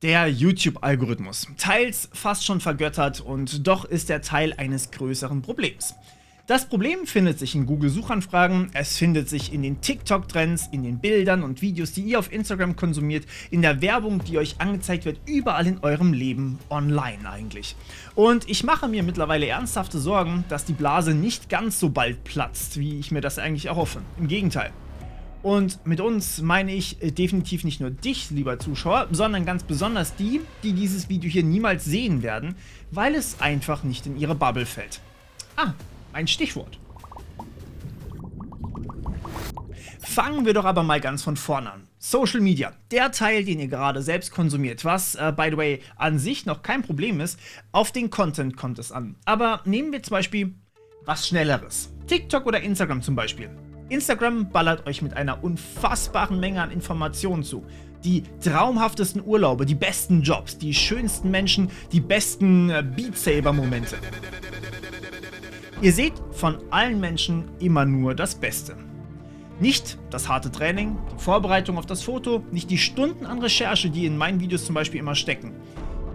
Der YouTube-Algorithmus. Teils fast schon vergöttert und doch ist er Teil eines größeren Problems. Das Problem findet sich in Google-Suchanfragen, es findet sich in den TikTok-Trends, in den Bildern und Videos, die ihr auf Instagram konsumiert, in der Werbung, die euch angezeigt wird, überall in eurem Leben online eigentlich. Und ich mache mir mittlerweile ernsthafte Sorgen, dass die Blase nicht ganz so bald platzt, wie ich mir das eigentlich erhoffe. Im Gegenteil. Und mit uns meine ich definitiv nicht nur dich, lieber Zuschauer, sondern ganz besonders die, die dieses Video hier niemals sehen werden, weil es einfach nicht in ihre Bubble fällt. Ein Stichwort. Fangen wir doch aber mal ganz von vorne an. Social Media, der Teil, den ihr gerade selbst konsumiert, was, by the way, an sich noch kein Problem ist, auf den Content kommt es an. Aber nehmen wir zum Beispiel was Schnelleres. TikTok oder Instagram zum Beispiel. Instagram ballert euch mit einer unfassbaren Menge an Informationen zu. Die traumhaftesten Urlaube, die besten Jobs, die schönsten Menschen, die besten Beat Saber Momente. Ihr seht von allen Menschen immer nur das Beste. Nicht das harte Training, die Vorbereitung auf das Foto, nicht die Stunden an Recherche, die in meinen Videos zum Beispiel immer stecken.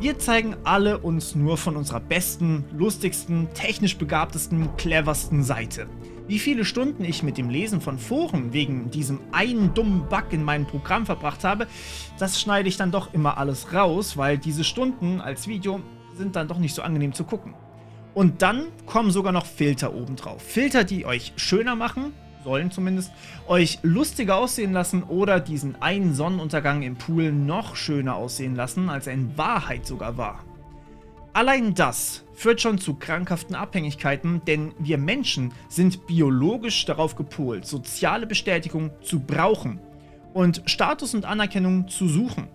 Wir zeigen alle uns nur von unserer besten, lustigsten, technisch begabtesten, cleversten Seite. Wie viele Stunden ich mit dem Lesen von Foren wegen diesem einen dummen Bug in meinem Programm verbracht habe, das schneide ich dann doch immer alles raus, weil diese Stunden als Video sind dann doch nicht so angenehm zu gucken. Und dann kommen sogar noch Filter obendrauf. Filter, die euch schöner machen, sollen zumindest, euch lustiger aussehen lassen oder diesen einen Sonnenuntergang im Pool noch schöner aussehen lassen, als er in Wahrheit sogar war. Allein das führt schon zu krankhaften Abhängigkeiten, denn wir Menschen sind biologisch darauf gepolt, soziale Bestätigung zu brauchen und Status und Anerkennung zu suchen.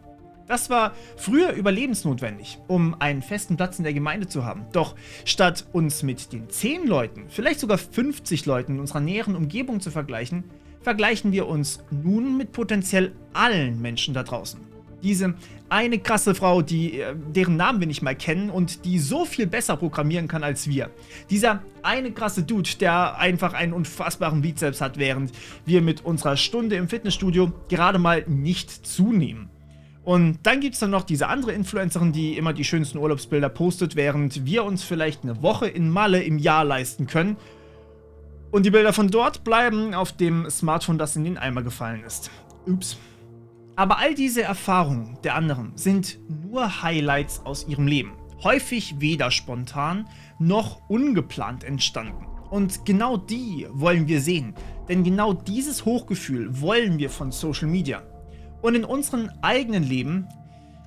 Das war früher überlebensnotwendig, um einen festen Platz in der Gemeinde zu haben. Doch statt uns mit den 10 Leuten, vielleicht sogar 50 Leuten in unserer näheren Umgebung zu vergleichen, vergleichen wir uns nun mit potenziell allen Menschen da draußen. Diese eine krasse Frau, deren Namen wir nicht mal kennen und die so viel besser programmieren kann als wir. Dieser eine krasse Dude, der einfach einen unfassbaren Bizeps hat, während wir mit unserer Stunde im Fitnessstudio gerade mal nicht zunehmen. Und dann gibt es dann noch diese andere Influencerin, die immer die schönsten Urlaubsbilder postet, während wir uns vielleicht eine Woche in Malle im Jahr leisten können. Und die Bilder von dort bleiben auf dem Smartphone, das in den Eimer gefallen ist. Ups. Aber all diese Erfahrungen der anderen sind nur Highlights aus ihrem Leben. Häufig weder spontan noch ungeplant entstanden. Und genau die wollen wir sehen. Denn genau dieses Hochgefühl wollen wir von Social Media. Und in unserem eigenen Leben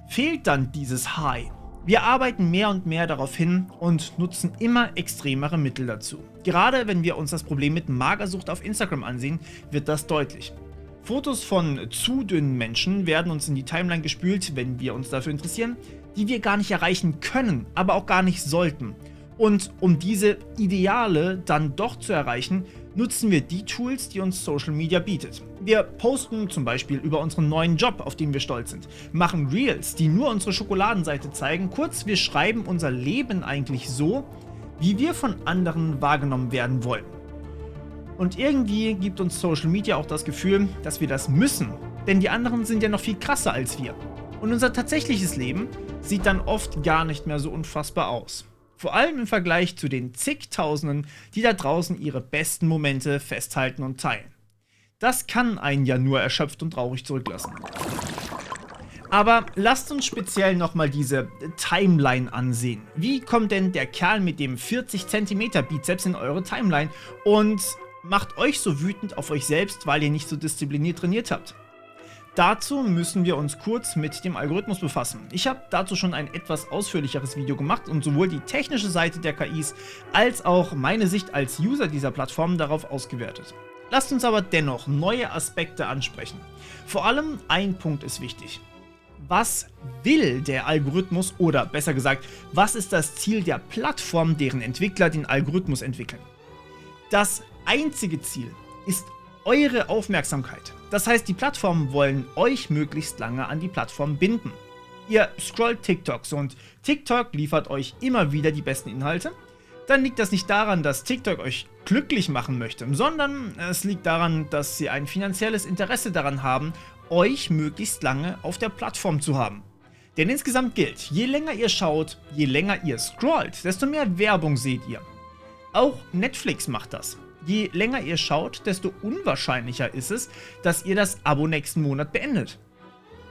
fehlt dann dieses High. Wir arbeiten mehr und mehr darauf hin und nutzen immer extremere Mittel dazu. Gerade wenn wir uns das Problem mit Magersucht auf Instagram ansehen, wird das deutlich. Fotos von zu dünnen Menschen werden uns in die Timeline gespült, wenn wir uns dafür interessieren, die wir gar nicht erreichen können, aber auch gar nicht sollten. Und um diese Ideale dann doch zu erreichen, nutzen wir die Tools, die uns Social Media bietet. Wir posten zum Beispiel über unseren neuen Job, auf den wir stolz sind, machen Reels, die nur unsere Schokoladenseite zeigen. Kurz, wir schreiben unser Leben eigentlich so, wie wir von anderen wahrgenommen werden wollen. Und irgendwie gibt uns Social Media auch das Gefühl, dass wir das müssen, denn die anderen sind ja noch viel krasser als wir. Und unser tatsächliches Leben sieht dann oft gar nicht mehr so unfassbar aus. Vor allem im Vergleich zu den zigtausenden, die da draußen ihre besten Momente festhalten und teilen. Das kann einen ja nur erschöpft und traurig zurücklassen. Aber lasst uns speziell nochmal diese Timeline ansehen. Wie kommt denn der Kerl mit dem 40 cm Bizeps in eure Timeline und macht euch so wütend auf euch selbst, weil ihr nicht so diszipliniert trainiert habt? Dazu müssen wir uns kurz mit dem Algorithmus befassen. Ich habe dazu schon ein etwas ausführlicheres Video gemacht und sowohl die technische Seite der KIs als auch meine Sicht als User dieser Plattform darauf ausgewertet. Lasst uns aber dennoch neue Aspekte ansprechen. Vor allem ein Punkt ist wichtig. Was will der Algorithmus oder besser gesagt, was ist das Ziel der Plattform, deren Entwickler den Algorithmus entwickeln? Das einzige Ziel ist eure Aufmerksamkeit. Das heißt, die Plattformen wollen euch möglichst lange an die Plattform binden. Ihr scrollt TikToks und TikTok liefert euch immer wieder die besten Inhalte. Dann liegt das nicht daran, dass TikTok euch glücklich machen möchte, sondern es liegt daran, dass sie ein finanzielles Interesse daran haben, euch möglichst lange auf der Plattform zu haben. Denn insgesamt gilt, je länger ihr schaut, je länger ihr scrollt, desto mehr Werbung seht ihr. Auch Netflix macht das. Je länger ihr schaut, desto unwahrscheinlicher ist es, dass ihr das Abo nächsten Monat beendet.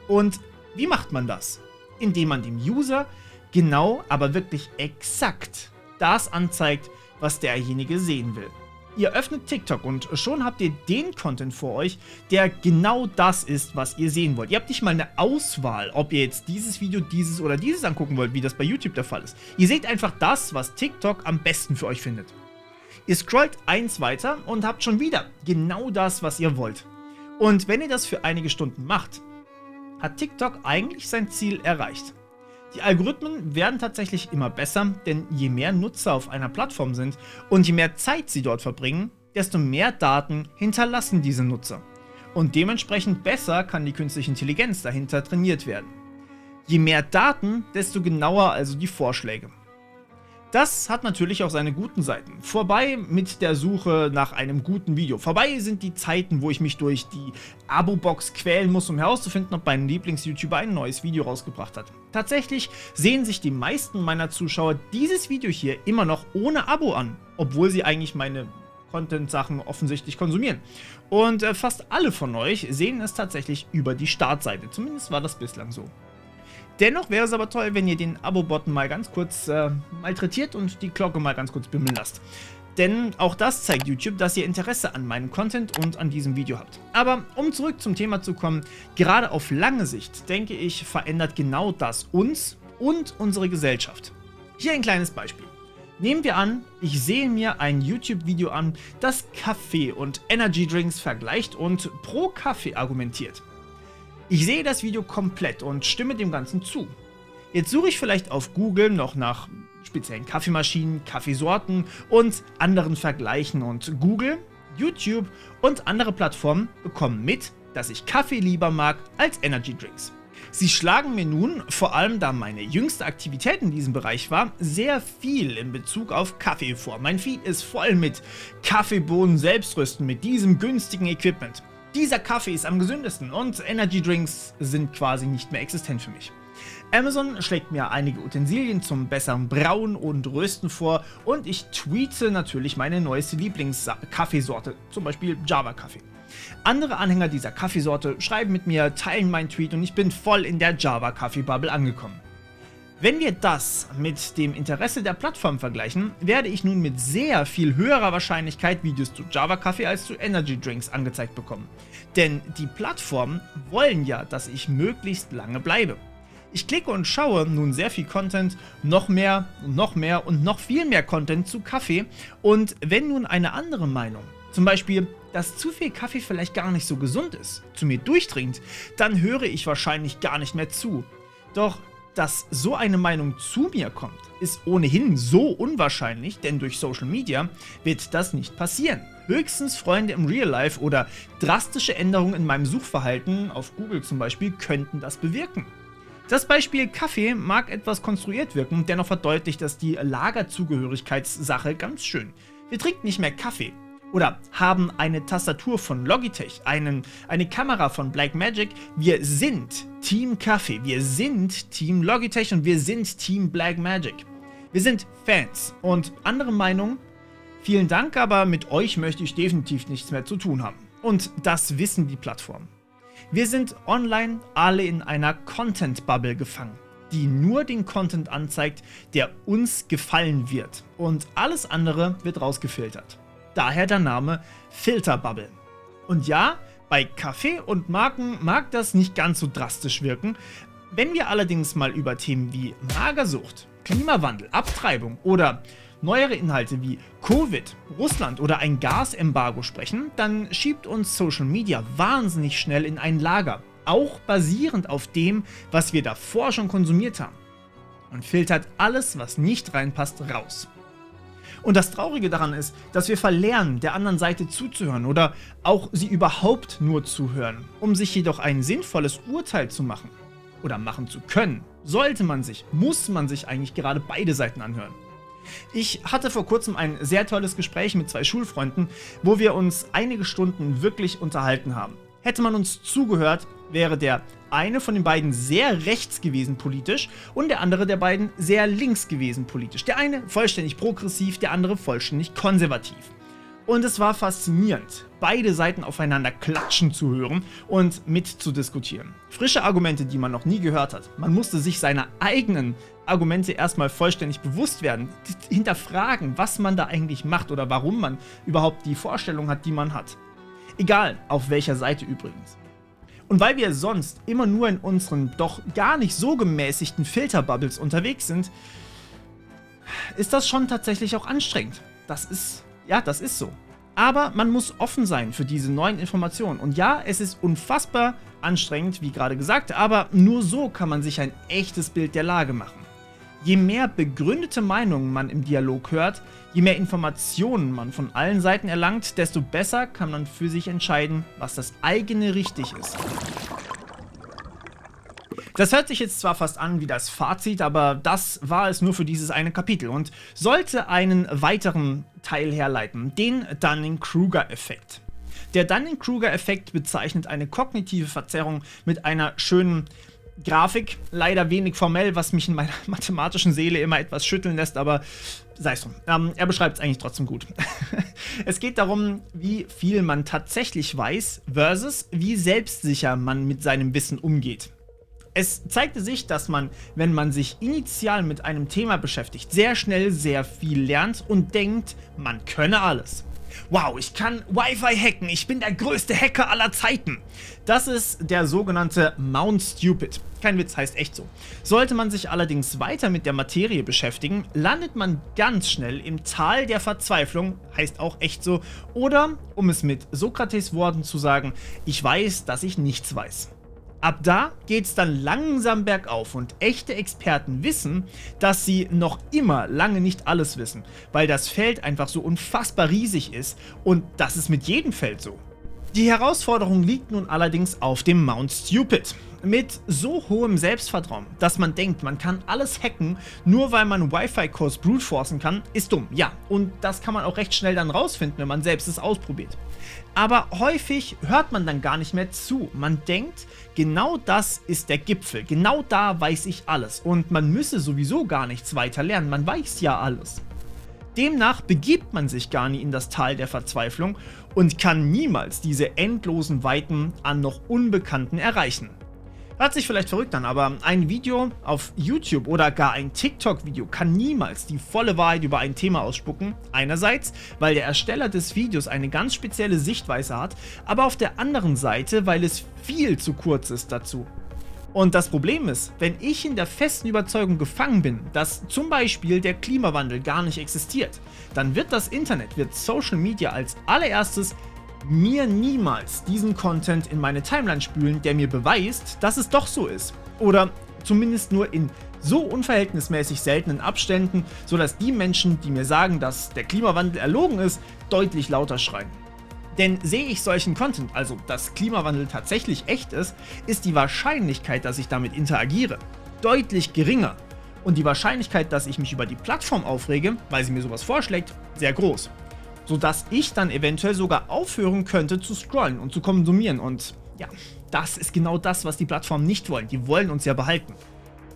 Und wie macht man das? Indem man dem User genau, aber wirklich exakt das anzeigt, was derjenige sehen will. Ihr öffnet TikTok und schon habt ihr den Content vor euch, der genau das ist, was ihr sehen wollt. Ihr habt nicht mal eine Auswahl, ob ihr jetzt dieses Video, dieses oder dieses angucken wollt, wie das bei YouTube der Fall ist. Ihr seht einfach das, was TikTok am besten für euch findet. Ihr scrollt eins weiter und habt schon wieder genau das, was ihr wollt. Und wenn ihr das für einige Stunden macht, hat TikTok eigentlich sein Ziel erreicht. Die Algorithmen werden tatsächlich immer besser, denn je mehr Nutzer auf einer Plattform sind und je mehr Zeit sie dort verbringen, desto mehr Daten hinterlassen diese Nutzer. Und dementsprechend besser kann die künstliche Intelligenz dahinter trainiert werden. Je mehr Daten, desto genauer also die Vorschläge. Das hat natürlich auch seine guten Seiten. Vorbei mit der Suche nach einem guten Video. Vorbei sind die Zeiten, wo ich mich durch die Abo-Box quälen muss, um herauszufinden, ob mein Lieblings-YouTuber ein neues Video rausgebracht hat. Tatsächlich sehen sich die meisten meiner Zuschauer dieses Video hier immer noch ohne Abo an, obwohl sie eigentlich meine Content-Sachen offensichtlich konsumieren. Und fast alle von euch sehen es tatsächlich über die Startseite. Zumindest war das bislang so. Dennoch wäre es aber toll, wenn ihr den Abo-Button mal ganz kurz malträtiert und die Glocke mal ganz kurz bimmeln lasst. Denn auch das zeigt YouTube, dass ihr Interesse an meinem Content und an diesem Video habt. Aber um zurück zum Thema zu kommen, gerade auf lange Sicht, denke ich, verändert genau das uns und unsere Gesellschaft. Hier ein kleines Beispiel. Nehmen wir an, ich sehe mir ein YouTube-Video an, das Kaffee und Energy Drinks vergleicht und pro Kaffee argumentiert. Ich sehe das Video komplett und stimme dem Ganzen zu. Jetzt suche ich vielleicht auf Google noch nach speziellen Kaffeemaschinen, Kaffeesorten und anderen Vergleichen und Google, YouTube und andere Plattformen bekommen mit, dass ich Kaffee lieber mag als Energy Drinks. Sie schlagen mir nun, vor allem da meine jüngste Aktivität in diesem Bereich war, sehr viel in Bezug auf Kaffee vor. Mein Feed ist voll mit Kaffeebohnen selbst rösten mit diesem günstigen Equipment. Dieser Kaffee ist am gesündesten und Energy Drinks sind quasi nicht mehr existent für mich. Amazon schlägt mir einige Utensilien zum besseren Brauen und Rösten vor und ich tweete natürlich meine neueste Lieblings-Kaffeesorte, zum Beispiel Java-Kaffee. Andere Anhänger dieser Kaffeesorte schreiben mit mir, teilen meinen Tweet und ich bin voll in der Java-Kaffee-Bubble angekommen. Wenn wir das mit dem Interesse der Plattform vergleichen, werde ich nun mit sehr viel höherer Wahrscheinlichkeit Videos zu Java-Kaffee als zu Energy Drinks angezeigt bekommen. Denn die Plattformen wollen ja, dass ich möglichst lange bleibe. Ich klicke und schaue nun sehr viel Content, noch mehr und noch viel mehr Content zu Kaffee. Und wenn nun eine andere Meinung, zum Beispiel, dass zu viel Kaffee vielleicht gar nicht so gesund ist, zu mir durchdringt, dann höre ich wahrscheinlich gar nicht mehr zu. Doch dass so eine Meinung zu mir kommt, ist ohnehin so unwahrscheinlich, denn durch Social Media wird das nicht passieren. Höchstens Freunde im Real Life oder drastische Änderungen in meinem Suchverhalten, auf Google zum Beispiel, könnten das bewirken. Das Beispiel Kaffee mag etwas konstruiert wirken, dennoch verdeutlicht das die Lagerzugehörigkeitssache ganz schön. Wir trinken nicht mehr Kaffee. Oder haben eine Tastatur von Logitech, eine Kamera von Blackmagic. Wir sind Team Kaffee, wir sind Team Logitech und wir sind Team Blackmagic. Wir sind Fans und andere Meinungen. Vielen Dank, aber mit euch möchte ich definitiv nichts mehr zu tun haben. Und das wissen die Plattformen. Wir sind online alle in einer Content-Bubble gefangen, die nur den Content anzeigt, der uns gefallen wird. Und alles andere wird rausgefiltert. Daher der Name Filterbubble. Und ja, bei Kaffee und Marken mag das nicht ganz so drastisch wirken. Wenn wir allerdings mal über Themen wie Magersucht, Klimawandel, Abtreibung oder neuere Inhalte wie Covid, Russland oder ein Gasembargo sprechen, dann schiebt uns Social Media wahnsinnig schnell in ein Lager, auch basierend auf dem, was wir davor schon konsumiert haben, und filtert alles, was nicht reinpasst, raus. Und das Traurige daran ist, dass wir verlernen, der anderen Seite zuzuhören oder auch sie überhaupt nur zuhören. Um sich jedoch ein sinnvolles Urteil zu machen oder machen zu können, muss man sich eigentlich gerade beide Seiten anhören. Ich hatte vor kurzem ein sehr tolles Gespräch mit zwei Schulfreunden, wo wir uns einige Stunden wirklich unterhalten haben. Hätte man uns zugehört, wäre der eine von den beiden sehr rechts gewesen politisch und der andere der beiden sehr links gewesen politisch. Der eine vollständig progressiv, der andere vollständig konservativ. Und es war faszinierend, beide Seiten aufeinander klatschen zu hören und mitzudiskutieren. Frische Argumente, die man noch nie gehört hat. Man musste sich seiner eigenen Argumente erstmal vollständig bewusst werden, hinterfragen, was man da eigentlich macht oder warum man überhaupt die Vorstellung hat, die man hat. Egal, auf welcher Seite übrigens. Und weil wir sonst immer nur in unseren doch gar nicht so gemäßigten Filterbubbles unterwegs sind, ist das schon tatsächlich auch anstrengend. Das ist so. Aber man muss offen sein für diese neuen Informationen. Und ja, es ist unfassbar anstrengend, wie gerade gesagt, aber nur so kann man sich ein echtes Bild der Lage machen. Je mehr begründete Meinungen man im Dialog hört, je mehr Informationen man von allen Seiten erlangt, desto besser kann man für sich entscheiden, was das eigene richtig ist. Das hört sich jetzt zwar fast an wie das Fazit, aber das war es nur für dieses eine Kapitel und sollte einen weiteren Teil herleiten, den Dunning-Kruger-Effekt. Der Dunning-Kruger-Effekt bezeichnet eine kognitive Verzerrung mit einer schönen Grafik, leider wenig formell, was mich in meiner mathematischen Seele immer etwas schütteln lässt, aber sei es drum. Er beschreibt es eigentlich trotzdem gut. Es geht darum, wie viel man tatsächlich weiß versus wie selbstsicher man mit seinem Wissen umgeht. Es zeigte sich, dass man, wenn man sich initial mit einem Thema beschäftigt, sehr schnell sehr viel lernt und denkt, man könne alles. Wow, ich kann Wi-Fi hacken, ich bin der größte Hacker aller Zeiten. Das ist der sogenannte Mount Stupid. Kein Witz, heißt echt so. Sollte man sich allerdings weiter mit der Materie beschäftigen, landet man ganz schnell im Tal der Verzweiflung, heißt auch echt so, oder, um es mit Sokrates Worten zu sagen, ich weiß, dass ich nichts weiß. Ab da geht's dann langsam bergauf und echte Experten wissen, dass sie noch immer lange nicht alles wissen, weil das Feld einfach so unfassbar riesig ist und das ist mit jedem Feld so. Die Herausforderung liegt nun allerdings auf dem Mount Stupid. Mit so hohem Selbstvertrauen, dass man denkt, man kann alles hacken, nur weil man Wi-Fi-Cores brute-forcen kann, ist dumm, ja. Und das kann man auch recht schnell dann rausfinden, wenn man selbst es ausprobiert. Aber häufig hört man dann gar nicht mehr zu. Man denkt, genau das ist der Gipfel, genau da weiß ich alles. Und man müsse sowieso gar nichts weiter lernen, man weiß ja alles. Demnach begibt man sich gar nie in das Tal der Verzweiflung und kann niemals diese endlosen Weiten an noch Unbekannten erreichen. Hört sich vielleicht verrückt an, aber ein Video auf YouTube oder gar ein TikTok-Video kann niemals die volle Wahrheit über ein Thema ausspucken. Einerseits, weil der Ersteller des Videos eine ganz spezielle Sichtweise hat, aber auf der anderen Seite, weil es viel zu kurz ist dazu. Und das Problem ist, wenn ich in der festen Überzeugung gefangen bin, dass zum Beispiel der Klimawandel gar nicht existiert, dann wird das Internet, wird Social Media als allererstes mir niemals diesen Content in meine Timeline spülen, der mir beweist, dass es doch so ist. Oder zumindest nur in so unverhältnismäßig seltenen Abständen, sodass die Menschen, die mir sagen, dass der Klimawandel erlogen ist, deutlich lauter schreien. Denn sehe ich solchen Content, also dass Klimawandel tatsächlich echt ist, ist die Wahrscheinlichkeit, dass ich damit interagiere, deutlich geringer. Und die Wahrscheinlichkeit, dass ich mich über die Plattform aufrege, weil sie mir sowas vorschlägt, sehr groß. Sodass ich dann eventuell sogar aufhören könnte zu scrollen und zu konsumieren. Und ja, das ist genau das, was die Plattformen nicht wollen. Die wollen uns ja behalten.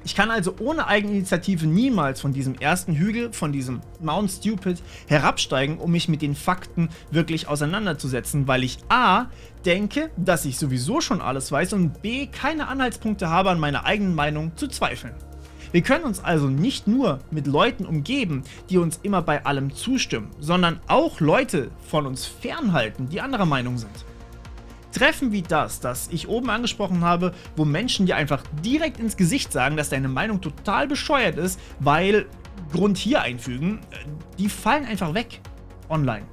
Ich kann also ohne Eigeninitiative niemals von diesem ersten Hügel, von diesem Mount Stupid, herabsteigen, um mich mit den Fakten wirklich auseinanderzusetzen, weil ich a. denke, dass ich sowieso schon alles weiß und b. keine Anhaltspunkte habe, an meiner eigenen Meinung zu zweifeln. Wir können uns also nicht nur mit Leuten umgeben, die uns immer bei allem zustimmen, sondern auch Leute von uns fernhalten, die anderer Meinung sind. Treffen wie das ich oben angesprochen habe, wo Menschen dir einfach direkt ins Gesicht sagen, dass deine Meinung total bescheuert ist, weil Grund hier einfügen, die fallen einfach weg online.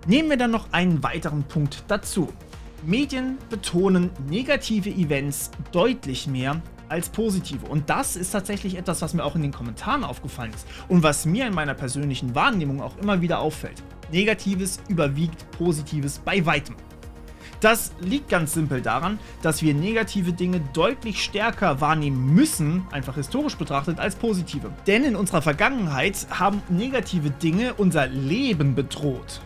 Nehmen wir dann noch einen weiteren Punkt dazu. Medien betonen negative Events deutlich mehr als positive. Und das ist tatsächlich etwas, was mir auch in den Kommentaren aufgefallen ist und was mir in meiner persönlichen Wahrnehmung auch immer wieder auffällt. Negatives überwiegt Positives bei weitem. Das liegt ganz simpel daran, dass wir negative Dinge deutlich stärker wahrnehmen müssen, einfach historisch betrachtet, als positive. Denn in unserer Vergangenheit haben negative Dinge unser Leben bedroht.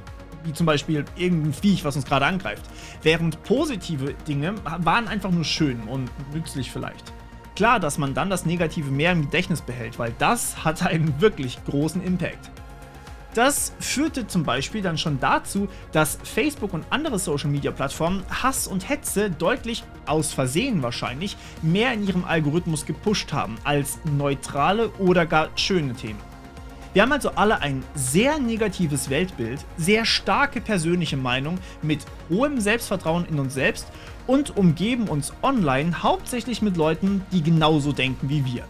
wie zum Beispiel irgendein Viech, was uns gerade angreift. Während positive Dinge waren einfach nur schön und nützlich vielleicht. Klar, dass man dann das Negative mehr im Gedächtnis behält, weil das hat einen wirklich großen Impact. Das führte zum Beispiel dann schon dazu, dass Facebook und andere Social-Media-Plattformen Hass und Hetze deutlich, aus Versehen wahrscheinlich, mehr in ihrem Algorithmus gepusht haben als neutrale oder gar schöne Themen. Wir haben also alle ein sehr negatives Weltbild, sehr starke persönliche Meinung mit hohem Selbstvertrauen in uns selbst und umgeben uns online hauptsächlich mit Leuten, die genauso denken wie wir.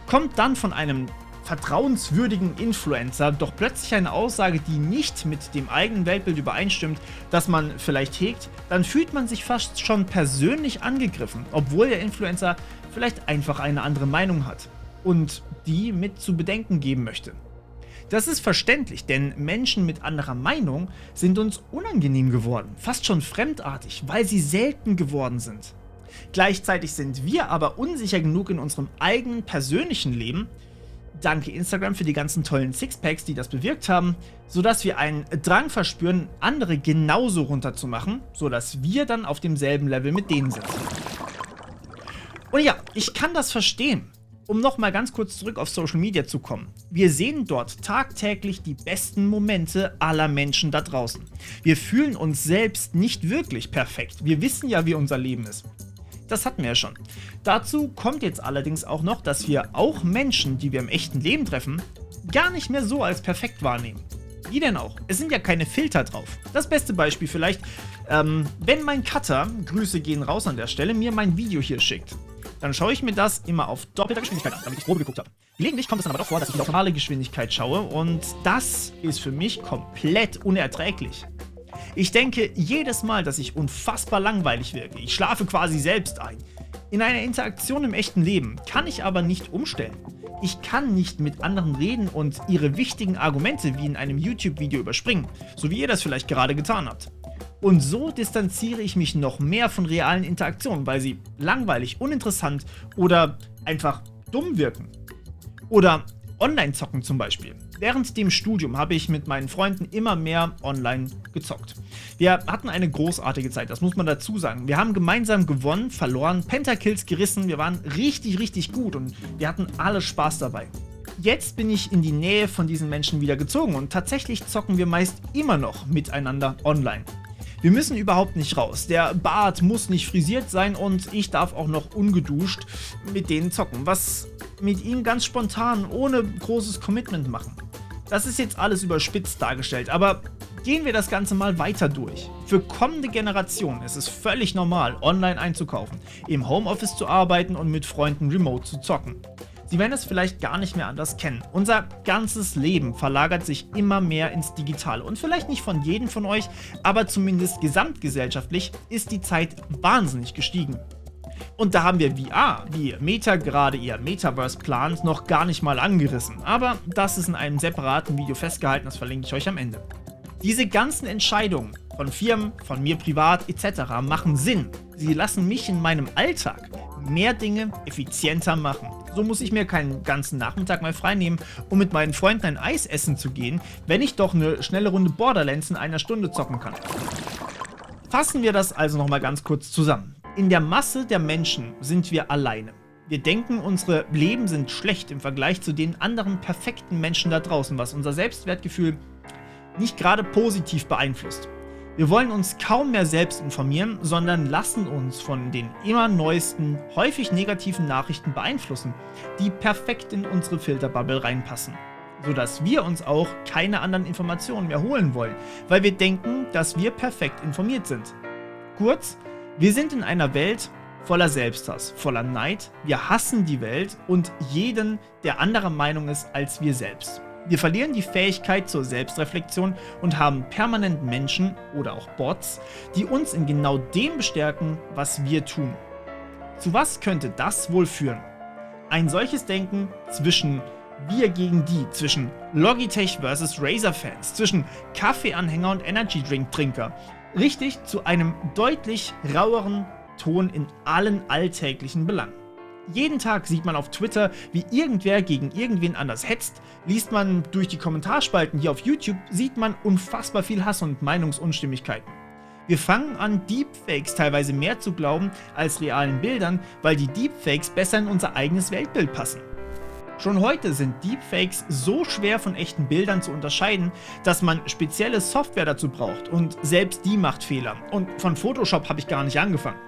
Kommt dann von einem vertrauenswürdigen Influencer doch plötzlich eine Aussage, die nicht mit dem eigenen Weltbild übereinstimmt, das man vielleicht hegt, dann fühlt man sich fast schon persönlich angegriffen, obwohl der Influencer vielleicht einfach eine andere Meinung hat und die mit zu bedenken geben möchte. Das ist verständlich, denn Menschen mit anderer Meinung sind uns unangenehm geworden, fast schon fremdartig, weil sie selten geworden sind. Gleichzeitig sind wir aber unsicher genug in unserem eigenen persönlichen Leben, danke Instagram für die ganzen tollen Sixpacks, die das bewirkt haben, sodass wir einen Drang verspüren, andere genauso runterzumachen, sodass wir dann auf demselben Level mit denen sind. Und ja, ich kann das verstehen. Um nochmal ganz kurz zurück auf Social Media zu kommen. Wir sehen dort tagtäglich die besten Momente aller Menschen da draußen. Wir fühlen uns selbst nicht wirklich perfekt. Wir wissen ja, wie unser Leben ist. Das hatten wir ja schon. Dazu kommt jetzt allerdings auch noch, dass wir auch Menschen, die wir im echten Leben treffen, gar nicht mehr so als perfekt wahrnehmen. Wie denn auch? Es sind ja keine Filter drauf. Das beste Beispiel vielleicht, wenn mein Cutter, Grüße gehen raus an der Stelle, mir mein Video hier schickt. Dann schaue ich mir das immer auf doppelter Geschwindigkeit an, damit ich Probe geguckt habe. Gelegentlich kommt es dann aber doch vor, dass ich auf normale Geschwindigkeit schaue und das ist für mich komplett unerträglich. Ich denke jedes Mal, dass ich unfassbar langweilig wirke. Ich schlafe quasi selbst ein. In einer Interaktion im echten Leben kann ich aber nicht umstellen. Ich kann nicht mit anderen reden und ihre wichtigen Argumente wie in einem YouTube-Video überspringen, so wie ihr das vielleicht gerade getan habt. Und so distanziere ich mich noch mehr von realen Interaktionen, weil sie langweilig, uninteressant oder einfach dumm wirken. Oder Online-Zocken zum Beispiel. Während dem Studium habe ich mit meinen Freunden immer mehr online gezockt. Wir hatten eine großartige Zeit, das muss man dazu sagen. Wir haben gemeinsam gewonnen, verloren, Pentakills gerissen, wir waren richtig, richtig gut und wir hatten alle Spaß dabei. Jetzt bin ich in die Nähe von diesen Menschen wieder gezogen und tatsächlich zocken wir meist immer noch miteinander online. Wir müssen überhaupt nicht raus, der Bart muss nicht frisiert sein und ich darf auch noch ungeduscht mit denen zocken, was mit ihnen ganz spontan, ohne großes Commitment machen. Das ist jetzt alles überspitzt dargestellt, aber gehen wir das Ganze mal weiter durch. Für kommende Generationen ist es völlig normal, online einzukaufen, im Homeoffice zu arbeiten und mit Freunden remote zu zocken. Sie werden es vielleicht gar nicht mehr anders kennen. Unser ganzes Leben verlagert sich immer mehr ins Digitale. Und vielleicht nicht von jedem von euch, aber zumindest gesamtgesellschaftlich ist die Zeit wahnsinnig gestiegen. Und da haben wir VR, wie Meta gerade ihr Metaverse plant, noch gar nicht mal angerissen. Aber das ist in einem separaten Video festgehalten, das verlinke ich euch am Ende. Diese ganzen Entscheidungen von Firmen, von mir privat etc. machen Sinn. Sie lassen mich in meinem Alltag mehr Dinge effizienter machen. So muss ich mir keinen ganzen Nachmittag mal frei nehmen, um mit meinen Freunden ein Eis essen zu gehen, wenn ich doch eine schnelle Runde Borderlands in einer Stunde zocken kann. Fassen wir das also nochmal ganz kurz zusammen. In der Masse der Menschen sind wir alleine. Wir denken, unsere Leben sind schlecht im Vergleich zu den anderen perfekten Menschen da draußen, was unser Selbstwertgefühl nicht gerade positiv beeinflusst. Wir wollen uns kaum mehr selbst informieren, sondern lassen uns von den immer neuesten, häufig negativen Nachrichten beeinflussen, die perfekt in unsere Filterbubble reinpassen, sodass wir uns auch keine anderen Informationen mehr holen wollen, weil wir denken, dass wir perfekt informiert sind. Kurz, wir sind in einer Welt voller Selbsthass, voller Neid, wir hassen die Welt und jeden, der anderer Meinung ist als wir selbst. Wir verlieren die Fähigkeit zur Selbstreflexion und haben permanent Menschen oder auch Bots, die uns in genau dem bestärken, was wir tun. Zu was könnte das wohl führen? Ein solches Denken zwischen wir gegen die, zwischen Logitech vs. Razer-Fans, zwischen Kaffeeanhänger und Energy-Drink-Trinker, richtig zu einem deutlich raueren Ton in allen alltäglichen Belangen. Jeden Tag sieht man auf Twitter, wie irgendwer gegen irgendwen anders hetzt, liest man durch die Kommentarspalten hier auf YouTube, sieht man unfassbar viel Hass und Meinungsunstimmigkeiten. Wir fangen an, Deepfakes teilweise mehr zu glauben als realen Bildern, weil die Deepfakes besser in unser eigenes Weltbild passen. Schon heute sind Deepfakes so schwer von echten Bildern zu unterscheiden, dass man spezielle Software dazu braucht und selbst die macht Fehler. Und von Photoshop habe ich gar nicht angefangen.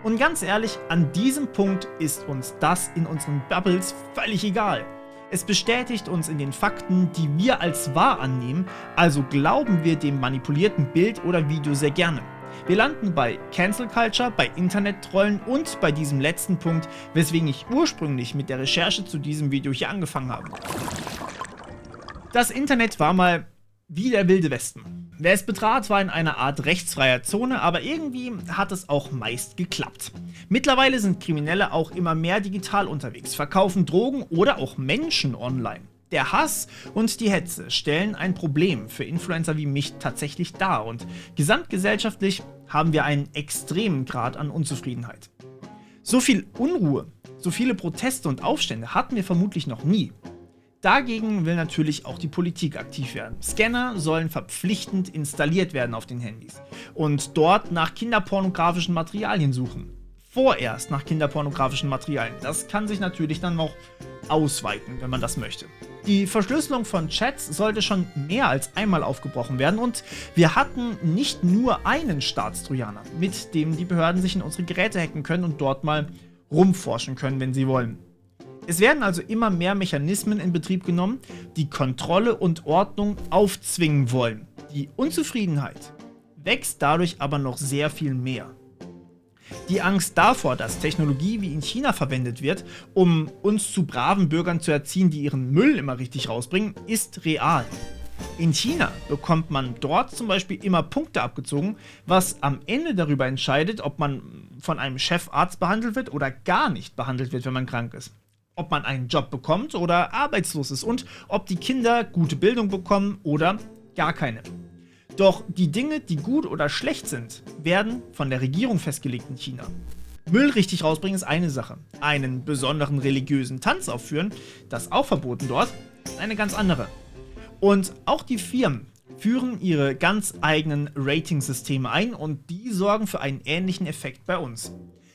Und ganz ehrlich, an diesem Punkt ist uns das in unseren Bubbles völlig egal. Es bestätigt uns in den Fakten, die wir als wahr annehmen, also glauben wir dem manipulierten Bild oder Video sehr gerne. Wir landen bei Cancel Culture, bei Internet-Trollen und bei diesem letzten Punkt, weswegen ich ursprünglich mit der Recherche zu diesem Video hier angefangen habe. Das Internet war mal wie der Wilde Westen. Wer es betrat, war in einer Art rechtsfreier Zone, aber irgendwie hat es auch meist geklappt. Mittlerweile sind Kriminelle auch immer mehr digital unterwegs, verkaufen Drogen oder auch Menschen online. Der Hass und die Hetze stellen ein Problem für Influencer wie mich tatsächlich dar und gesamtgesellschaftlich haben wir einen extremen Grad an Unzufriedenheit. So viel Unruhe, so viele Proteste und Aufstände hatten wir vermutlich noch nie. Dagegen will natürlich auch die Politik aktiv werden. Scanner sollen verpflichtend installiert werden auf den Handys und dort nach kinderpornografischen Materialien suchen. Vorerst nach kinderpornografischen Materialien. Das kann sich natürlich dann auch ausweiten, wenn man das möchte. Die Verschlüsselung von Chats sollte schon mehr als einmal aufgebrochen werden und wir hatten nicht nur einen Staatstrojaner, mit dem die Behörden sich in unsere Geräte hacken können und dort mal rumforschen können, wenn sie wollen. Es werden also immer mehr Mechanismen in Betrieb genommen, die Kontrolle und Ordnung aufzwingen wollen. Die Unzufriedenheit wächst dadurch aber noch sehr viel mehr. Die Angst davor, dass Technologie wie in China verwendet wird, um uns zu braven Bürgern zu erziehen, die ihren Müll immer richtig rausbringen, ist real. In China bekommt man dort zum Beispiel immer Punkte abgezogen, was am Ende darüber entscheidet, ob man von einem Chefarzt behandelt wird oder gar nicht behandelt wird, wenn man krank ist. Ob man einen Job bekommt oder arbeitslos ist und ob die Kinder gute Bildung bekommen oder gar keine. Doch die Dinge, die gut oder schlecht sind, werden von der Regierung festgelegt in China. Müll richtig rausbringen ist eine Sache. Einen besonderen religiösen Tanz aufführen, das auch verboten dort, ist eine ganz andere. Und auch die Firmen führen ihre ganz eigenen Ratingsysteme ein und die sorgen für einen ähnlichen Effekt bei uns.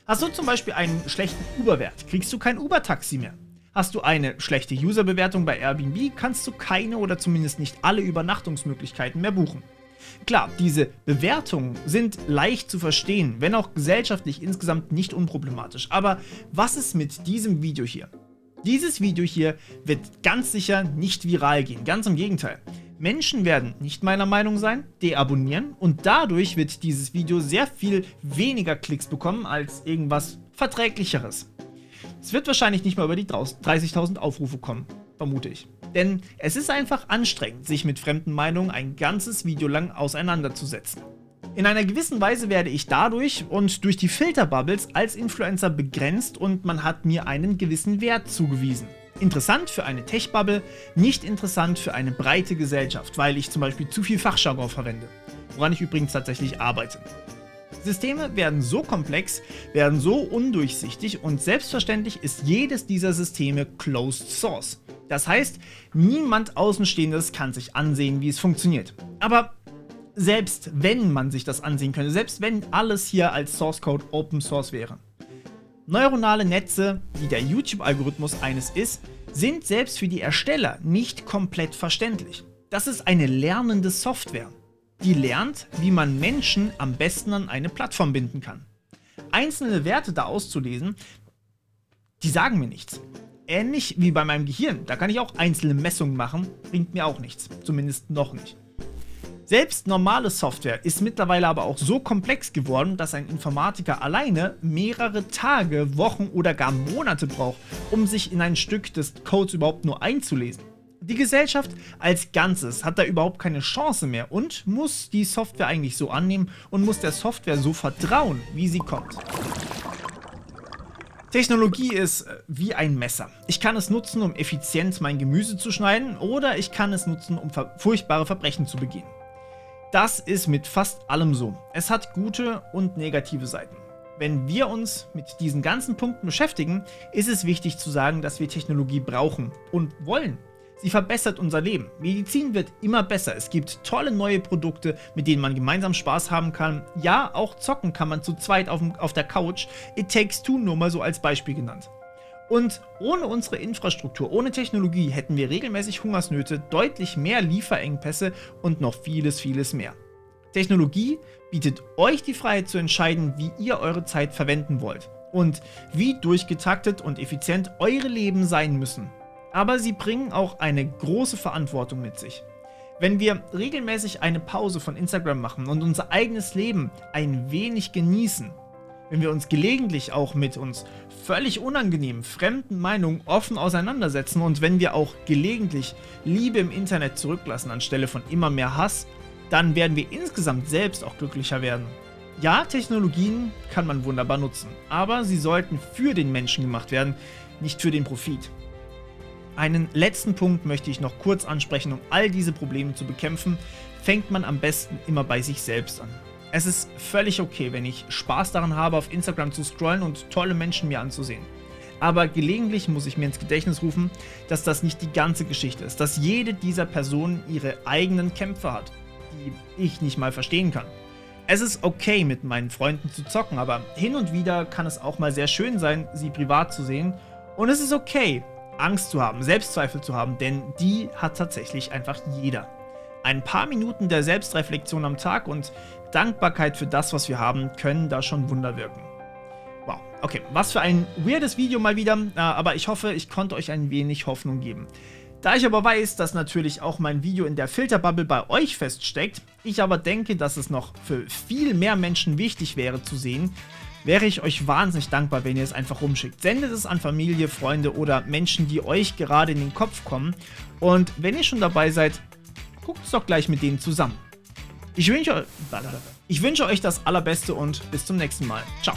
Hast du zum Beispiel einen schlechten Uber-Wert, kriegst du kein Uber-Taxi mehr. Hast du eine schlechte User-Bewertung bei Airbnb, kannst du keine oder zumindest nicht alle Übernachtungsmöglichkeiten mehr buchen. Klar, diese Bewertungen sind leicht zu verstehen, wenn auch gesellschaftlich insgesamt nicht unproblematisch. Aber was ist mit diesem Video hier? Dieses Video hier wird ganz sicher nicht viral gehen, ganz im Gegenteil. Menschen werden nicht meiner Meinung sein, deabonnieren und dadurch wird dieses Video sehr viel weniger Klicks bekommen als irgendwas Verträglicheres. Es wird wahrscheinlich nicht mal über die 30.000 Aufrufe kommen, vermute ich. Denn es ist einfach anstrengend, sich mit fremden Meinungen ein ganzes Video lang auseinanderzusetzen. In einer gewissen Weise werde ich dadurch und durch die Filterbubbles als Influencer begrenzt und man hat mir einen gewissen Wert zugewiesen. Interessant für eine Tech-Bubble, nicht interessant für eine breite Gesellschaft, weil ich zum Beispiel zu viel Fachjargon verwende, woran ich übrigens tatsächlich arbeite. Systeme werden so komplex, werden so undurchsichtig und selbstverständlich ist jedes dieser Systeme Closed Source. Das heißt, niemand Außenstehendes kann sich ansehen, wie es funktioniert. Aber selbst wenn man sich das ansehen könnte, selbst wenn alles hier als Source Code Open Source wäre. Neuronale Netze, wie der YouTube-Algorithmus eines ist, sind selbst für die Ersteller nicht komplett verständlich. Das ist eine lernende Software. Die lernt, wie man Menschen am besten an eine Plattform binden kann. Einzelne Werte da auszulesen, die sagen mir nichts. Ähnlich wie bei meinem Gehirn, da kann ich auch einzelne Messungen machen, bringt mir auch nichts, zumindest noch nicht. Selbst normale Software ist mittlerweile aber auch so komplex geworden, dass ein Informatiker alleine mehrere Tage, Wochen oder gar Monate braucht, um sich in ein Stück des Codes überhaupt nur einzulesen. Die Gesellschaft als Ganzes hat da überhaupt keine Chance mehr und muss die Software eigentlich so annehmen und muss der Software so vertrauen, wie sie kommt. Technologie ist wie ein Messer. Ich kann es nutzen, um effizient mein Gemüse zu schneiden oder ich kann es nutzen, um furchtbare Verbrechen zu begehen. Das ist mit fast allem so. Es hat gute und negative Seiten. wenn wir uns mit diesen ganzen Punkten beschäftigen, ist es wichtig zu sagen, dass wir Technologie brauchen und wollen. Sie verbessert unser Leben. Medizin wird immer besser. Es gibt tolle neue Produkte, mit denen man gemeinsam Spaß haben kann. Ja, auch zocken kann man zu zweit auf der Couch. It Takes Two nur mal so als Beispiel genannt. Und ohne unsere Infrastruktur, ohne Technologie hätten wir regelmäßig Hungersnöte, deutlich mehr Lieferengpässe und noch vieles, vieles mehr. Technologie bietet euch die Freiheit zu entscheiden, wie ihr eure Zeit verwenden wollt und wie durchgetaktet und effizient eure Leben sein müssen. Aber sie bringen auch eine große Verantwortung mit sich. Wenn wir regelmäßig eine Pause von Instagram machen und unser eigenes Leben ein wenig genießen, wenn wir uns gelegentlich auch mit uns völlig unangenehmen, fremden Meinungen offen auseinandersetzen und wenn wir auch gelegentlich Liebe im Internet zurücklassen anstelle von immer mehr Hass, dann werden wir insgesamt selbst auch glücklicher werden. Ja, Technologien kann man wunderbar nutzen, aber sie sollten für den Menschen gemacht werden, nicht für den Profit. Einen letzten Punkt möchte ich noch kurz ansprechen, um all diese Probleme zu bekämpfen, fängt man am besten immer bei sich selbst an. Es ist völlig okay, wenn ich Spaß daran habe, auf Instagram zu scrollen und tolle Menschen mir anzusehen. Aber gelegentlich muss ich mir ins Gedächtnis rufen, dass das nicht die ganze Geschichte ist, dass jede dieser Personen ihre eigenen Kämpfe hat, die ich nicht mal verstehen kann. Es ist okay, mit meinen Freunden zu zocken, aber hin und wieder kann es auch mal sehr schön sein, sie privat zu sehen. Und es ist okay, Angst zu haben, Selbstzweifel zu haben, denn die hat tatsächlich einfach jeder. Ein paar Minuten der Selbstreflexion am Tag und Dankbarkeit für das, was wir haben, können da schon Wunder wirken. Wow, okay, was für ein weirdes Video mal wieder, aber ich hoffe, ich konnte euch ein wenig Hoffnung geben. Da ich aber weiß, dass natürlich auch mein Video in der Filterbubble bei euch feststeckt, ich aber denke, dass es noch für viel mehr Menschen wichtig wäre zu sehen, wäre ich euch wahnsinnig dankbar, wenn ihr es einfach rumschickt. Sendet es an Familie, Freunde oder Menschen, die euch gerade in den Kopf kommen. Und wenn ihr schon dabei seid, guckt es doch gleich mit denen zusammen. Ich wünsche euch das Allerbeste und bis zum nächsten Mal. Ciao.